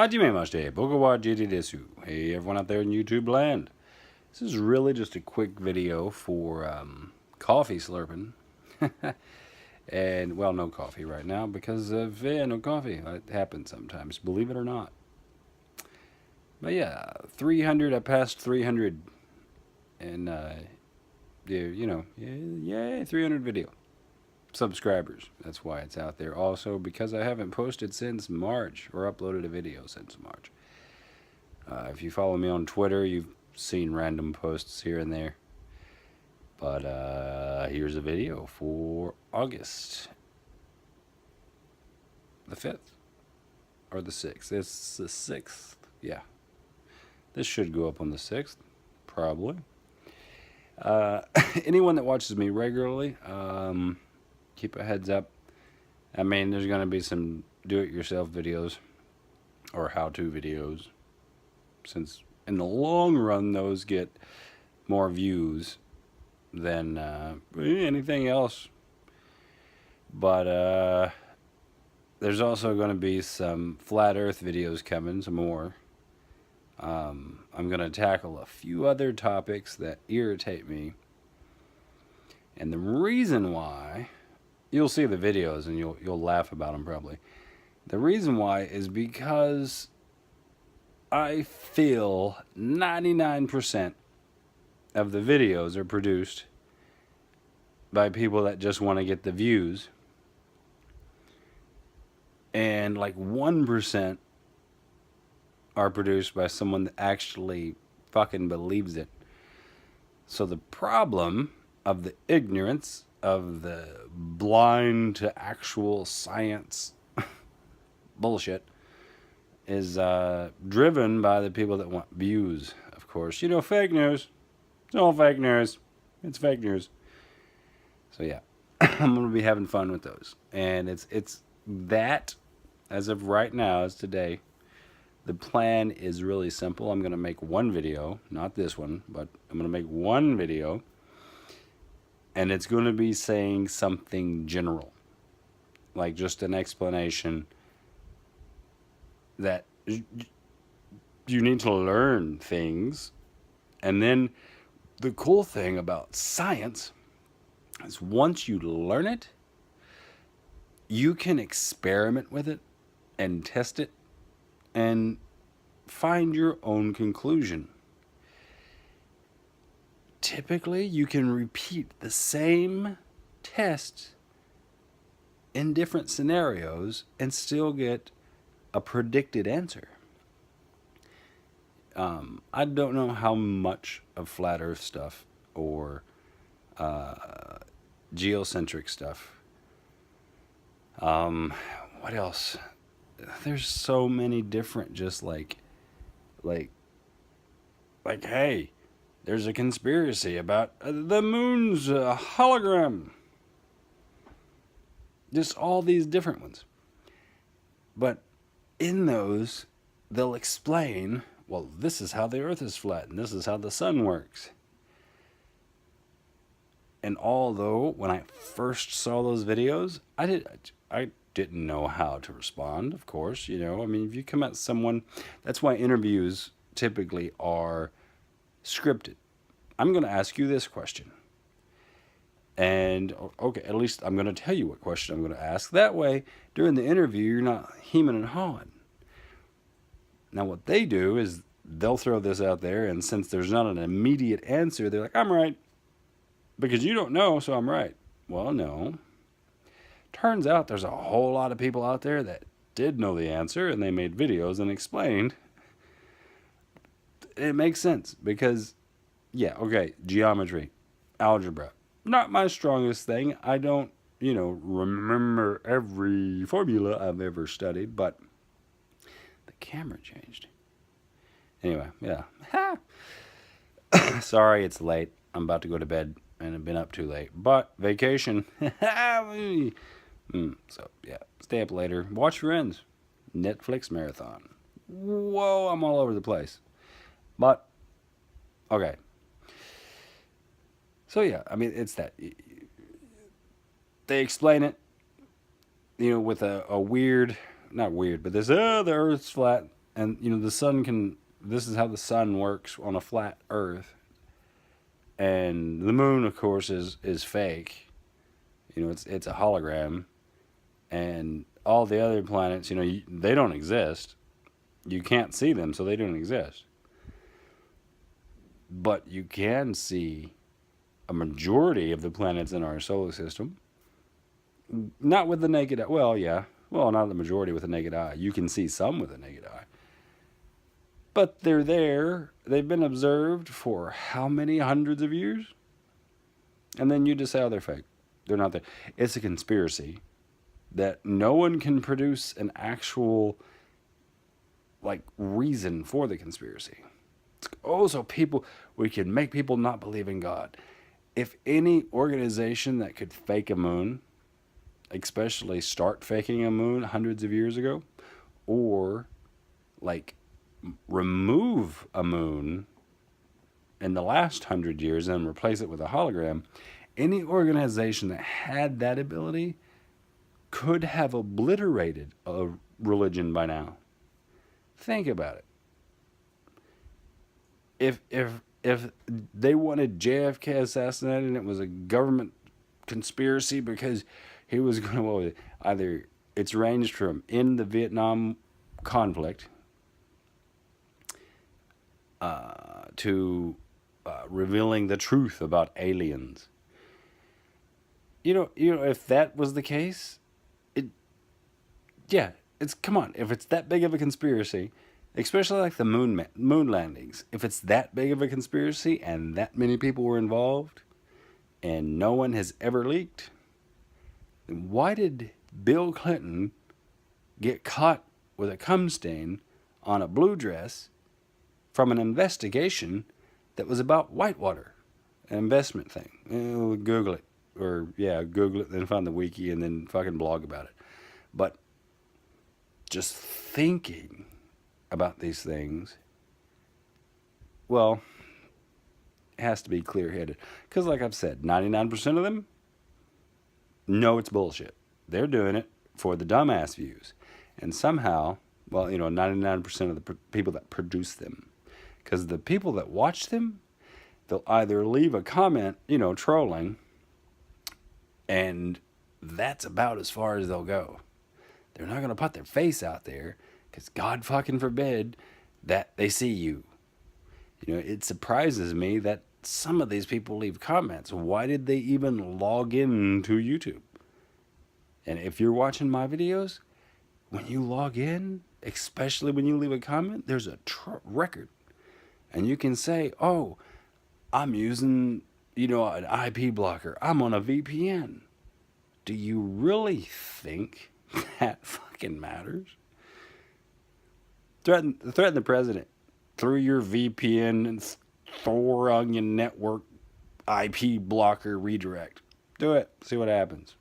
Hajime mashite, boku wa JD desu. Hey everyone out there in YouTube land. This is really just a quick video for coffee slurping. And, well, no coffee right now because of, no coffee. It happens sometimes, believe it or not. But yeah, 300, I passed 300. And, yay, 300 video subscribers. That's why it's out there. Also, because I haven't posted since March, or uploaded a video since March. If you follow me on Twitter, you've seen random posts here and there. But here's a video for August the 5th. Or the 6th. It's the 6th. Yeah. This should go up on the 6th. Probably. Anyone that watches me regularly, keep a heads up. I mean, there's going to be some do-it-yourself videos. Or how-to videos. Since in the long run, those get more views than anything else. But there's also going to be some flat earth videos coming, some more. I'm going to tackle a few other topics that irritate me. And the reason why, you'll see the videos and you'll laugh about them probably. The reason why is because I feel 99% of the videos are produced by people that just want to get the views, and like 1% are produced by someone that actually fucking believes it. So the problem of the ignorance of the blind to actual science bullshit is driven by the people that want views, of course. You know, fake news. It's all fake news. It's fake news. So yeah, I'm going to be having fun with those. And it's that, as of right now, as today, the plan is really simple. I'm going to make one video, not this one, but I'm going to make one video, and it's going to be saying something general. Like just an explanation that you need to learn things. And then the cool thing about science is once you learn it, you can experiment with it and test it and find your own conclusion. Typically, you can repeat the same test in different scenarios and still get a predicted answer. I don't know how much of flat earth stuff or geocentric stuff. What else? There's so many different, just like, hey, there's a conspiracy about the moon's hologram. Just all these different ones. But in those, they'll explain, well, this is how the earth is flat, and this is how the sun works. And although when I first saw those videos, I didn't know how to respond, of course. You know, I mean, if you come at someone, that's why interviews typically are scripted. I'm going to ask you this question. And, okay, at least I'm going to tell you what question I'm going to ask. That way, during the interview, you're not hemming and hawing. Now, what they do is they'll throw this out there, and since there's not an immediate answer, they're like, I'm right. Because you don't know, so I'm right. Well, no. Turns out there's a whole lot of people out there that did know the answer, and they made videos and explained. It makes sense because, yeah, okay, geometry, algebra, not my strongest thing. I don't, remember every formula I've ever studied, but the camera changed. Anyway, yeah. Sorry, it's late. I'm about to go to bed, and I've been up too late. But vacation. So, yeah, stay up later. Watch Friends. Netflix marathon. Whoa, I'm all over the place. But, okay. So, yeah, I mean, it's that. They explain it, with a weird, not weird, but this, the Earth's flat, And the sun can. This is how the sun works on a flat Earth, and the moon, of course, is fake. It's a hologram, and all the other planets, they don't exist. You can't see them, so they don't exist. But you can see a majority of the planets in our solar system. Not with the naked eye. Well, yeah. Well, not the majority with the naked eye. You can see some with the naked eye. But they're there. They've been observed for how many hundreds of years? And then you just say, oh, they're fake. They're not there. It's a conspiracy that no one can produce an actual, reason for the conspiracy. So we can make people not believe in God. If any organization that could fake a moon, especially start faking a moon hundreds of years ago, or remove a moon in the last 100 years and replace it with a hologram, any organization that had that ability could have obliterated a religion by now. Think about it. If they wanted JFK assassinated and it was a government conspiracy because he was going to, either it's ranged from in the Vietnam conflict to revealing the truth about aliens. If that was the case, come on. If it's that big of a conspiracy, especially like the moon landings, if it's that big of a conspiracy and that many people were involved and no one has ever leaked, then why did Bill Clinton get caught with a cum stain on a blue dress from an investigation that was about Whitewater, an investment thing? Google it. Google it, then find the wiki, and then fucking blog about it. But just thinking about these things, well, it has to be clear-headed. Because like I've said, 99% of them know it's bullshit. They're doing it for the dumbass views. And somehow, 99% of the people that produce them. Because the people that watch them, they'll either leave a comment, trolling, and that's about as far as they'll go. They're not going to put their face out there because God fucking forbid that they see you. It surprises me that some of these people leave comments. Why did they even log in to YouTube? And if you're watching my videos, when you log in, especially when you leave a comment, there's a record. And you can say, oh, I'm using, an IP blocker. I'm on a VPN. Do you really think that fucking matters? Threaten the president through your VPN and Thor Onion Network IP blocker redirect. Do it. See what happens.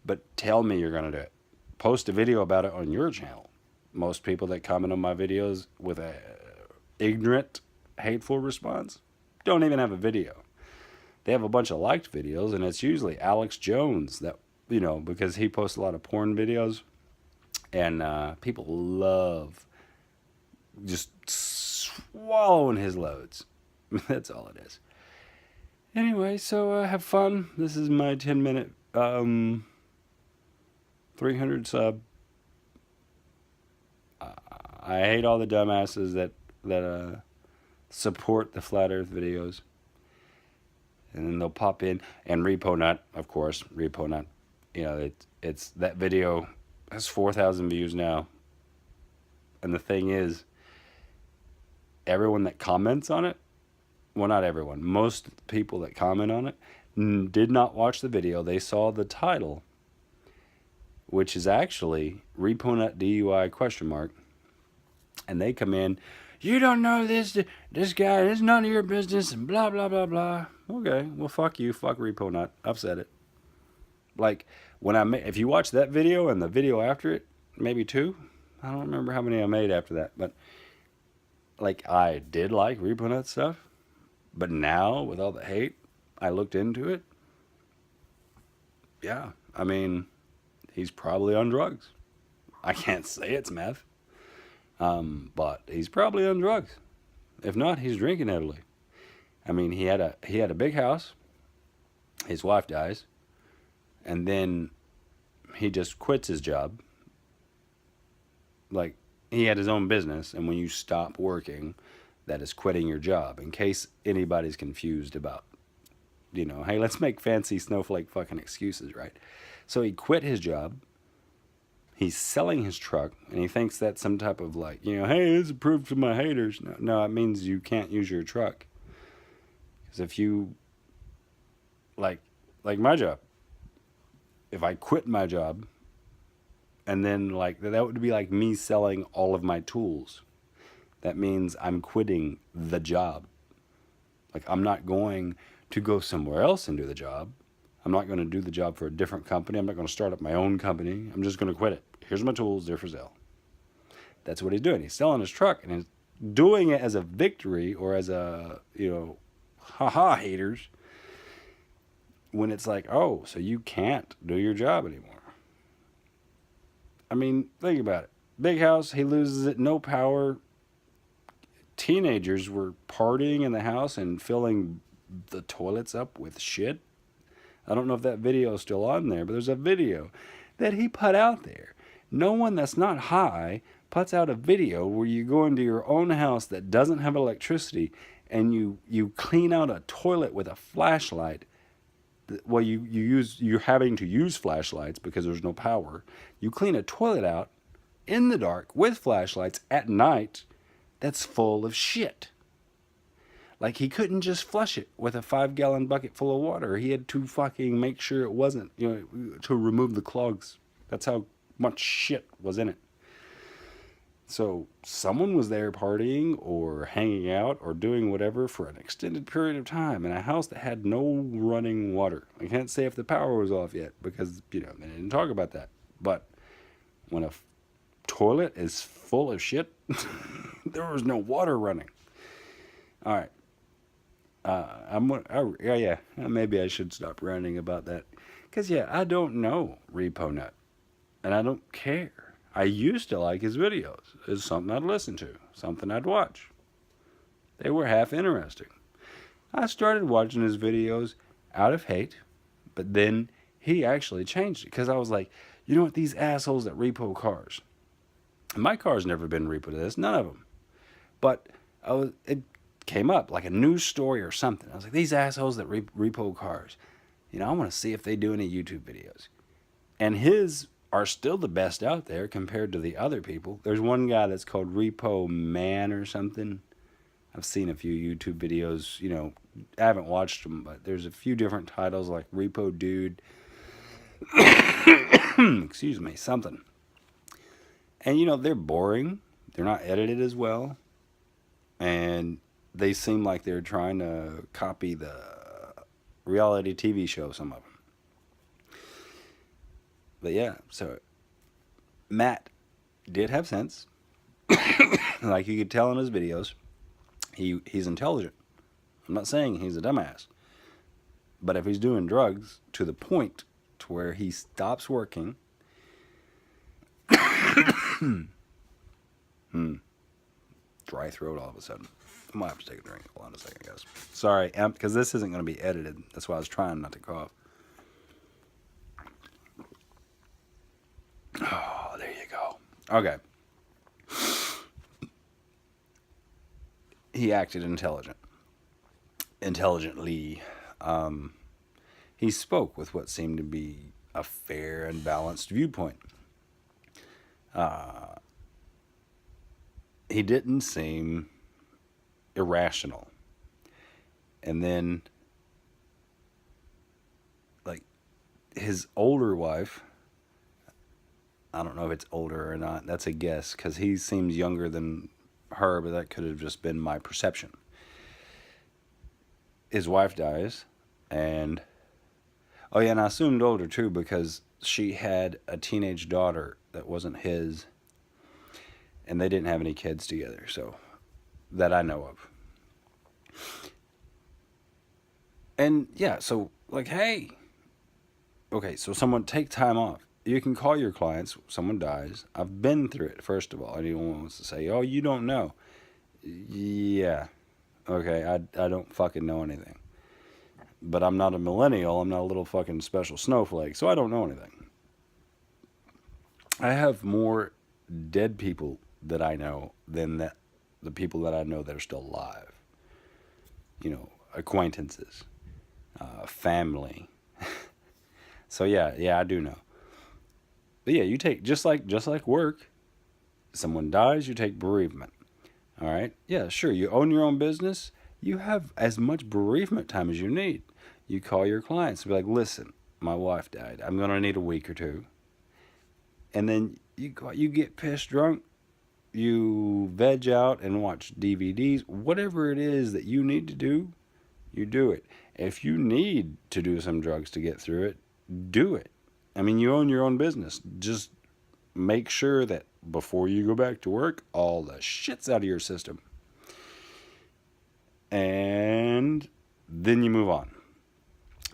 But tell me you're going to do it. Post a video about it on your channel. Most people that comment on my videos with a ignorant, hateful response don't even have a video. They have a bunch of liked videos, and it's usually Alex Jones that, because he posts a lot of porn videos, and people love just swallowing his loads. That's all it is. Anyway, so have fun. This is my 10-minute 300 sub. I hate all the dumbasses that support the flat Earth videos, and then they'll pop in and Repo Nut, of course. Repo Nut, it's that video has 4,000 views now, and the thing is, everyone that comments on it, well, not everyone, most people that comment on it did not watch the video. They saw the title, which is actually Repo Nut DUI ? And they come in, you don't know this guy, it's none of your business, and blah, blah, blah, blah. Okay, well, fuck you, fuck Repo Nut. I've said it. If you watch that video and the video after it, maybe 2, I don't remember how many I made after that, but I did like Repo Nut stuff, but now with all the hate, I looked into it. Yeah, he's probably on drugs. I can't say it's meth. But he's probably on drugs. If not, he's drinking heavily. I mean, he had a big house. His wife dies, and then he just quits his job. Like, he had his own business, and when you stop working, that is quitting your job. In case anybody's confused about, hey, let's make fancy snowflake fucking excuses, right? So he quit his job. He's selling his truck, and he thinks that's some type of like, hey, this is proof to my haters. No, no, it means you can't use your truck. Because if you, like my job, if I quit my job, and then like that would be like me selling all of my tools. That means I'm quitting the job. Like, I'm not going to go somewhere else and do the job. I'm not going to do the job for a different company. I'm not going to start up my own company. I'm just going to quit it. Here's my tools, they're for sale. That's what he's doing. He's selling his truck, and he's doing it as a victory or as a, haha, haters. When it's like, oh, so you can't do your job anymore. I mean, think about it. Big house, he loses it, no power. Teenagers were partying in the house and filling the toilets up with shit. I don't know if that video is still on there, but there's a video that he put out there. No one that's not high puts out a video where you go into your own house that doesn't have electricity and you clean out a toilet with a flashlight. Well, you're having to use flashlights because there's no power. You clean a toilet out in the dark with flashlights at night that's full of shit. Like, he couldn't just flush it with a 5-gallon bucket full of water. He had to fucking make sure it wasn't, to remove the clogs. That's how much shit was in it. So someone was there partying or hanging out or doing whatever for an extended period of time in a house that had no running water. I can't say if the power was off yet because, they didn't talk about that. But when a toilet is full of shit, there was no water running. All right. Maybe I should stop ranting about that. Because, I don't know Repo Nut. And I don't care. I used to like his videos. It's something I'd listen to. Something I'd watch. They were half interesting. I started watching his videos out of hate. But then he actually changed it. Because I was like, you know what? These assholes that repo cars. My car's never been repo to this. None of them. But it came up like a news story or something. I was like, these assholes that repo cars. I want to see if they do any YouTube videos. And his are still the best out there compared to the other people. There's one guy that's called Repo Man or something. I've seen a few YouTube videos. I haven't watched them, but there's a few different titles like Repo Dude. Excuse me, something. And they're boring. They're not edited as well. And they seem like they're trying to copy the reality TV show, some of them. But so Matt did have sense. Like you could tell in his videos, he's intelligent. I'm not saying he's a dumbass. But if he's doing drugs to the point to where he stops working, dry throat all of a sudden. I might have to take a drink. Hold on a second, guys. Sorry, because this isn't going to be edited. That's why I was trying not to cough. Oh, there you go. Okay. He acted intelligently. He spoke with what seemed to be a fair and balanced viewpoint. He didn't seem irrational. And then, like, his older wife, I don't know if it's older or not, that's a guess, because he seems younger than her, but that could have just been my perception. His wife dies, and and I assumed older too, because she had a teenage daughter that wasn't his, and they didn't have any kids together, so that I know of. And so like, hey, okay, so someone take time off. You can call your clients. Someone dies. I've been through it. First of all, anyone wants to say, "Oh, you don't know." Yeah. Okay. I don't fucking know anything. But I'm not a millennial. I'm not a little fucking special snowflake. So I don't know anything. I have more dead people that I know than the people that I know that are still alive. Acquaintances, family. So yeah, I do know. But yeah, you take just like work. Someone dies, you take bereavement. All right. Yeah, sure. You own your own business. You have as much bereavement time as you need. You call your clients and be like, "Listen, my wife died. I'm gonna need a week or two." And then you get pissed drunk. You veg out and watch DVDs. Whatever it is that you need to do, you do it. If you need to do some drugs to get through it, do it. I mean, you own your own business. Just make sure that before you go back to work, all the shit's out of your system. And then you move on.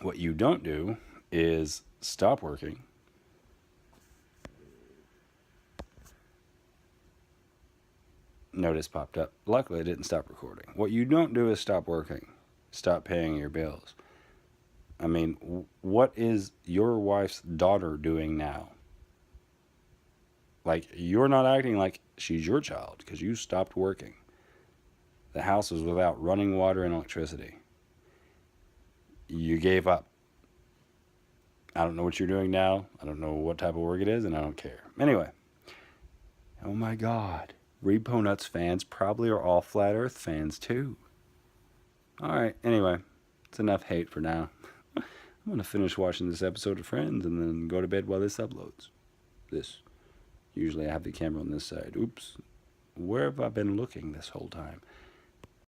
What you don't do is stop working. Notice popped up. Luckily, I didn't stop recording. What you don't do is stop working. Stop paying your bills. I mean, what is your wife's daughter doing now? Like, you're not acting like she's your child because you stopped working. The house was without running water and electricity. You gave up. I don't know what you're doing now. I don't know what type of work it is, and I don't care. Anyway. Oh my God. Repo Nuts fans probably are all Flat Earth fans too. Alright, anyway. It's enough hate for now. I'm going to finish watching this episode of Friends and then go to bed while this uploads. Usually I have the camera on this side. Oops. Where have I been looking this whole time?